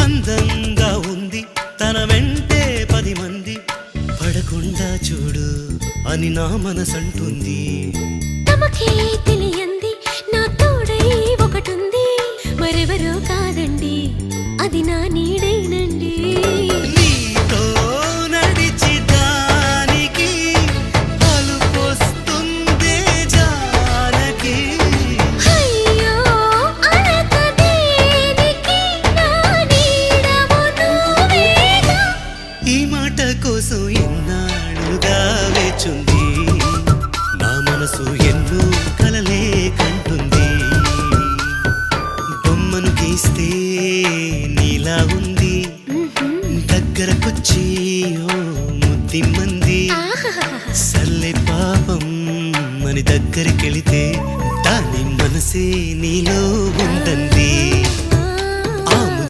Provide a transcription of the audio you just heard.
అందంగా ఉంది తన వెంటే 10 మంది పడకుండా చూడు అని నా మనసంటుంది. తమకే తెలియంది నా తోడై ఒకటుంది, మరెవరో కాదండి అది నా నీడేనండి. నీతో నడిచి దానికి అలుపొస్తుందే జానకి. అయ్యో అనక దేనికి నా నీడవు నువ్వేగా. ఈ మాట కోసం ఎన్నాళ్ళుగా వేచుంది నా మనసు ఎన్నో కలలే కంటుంది. బొమ్మను గీస్తే నీలా ఉంది దగ్గరకొచ్చి ఓ ముద్దిమ్మంది. సల్లే పాపం అని దగ్గరికెళితే దాని మనసే నీలో ఉందంది.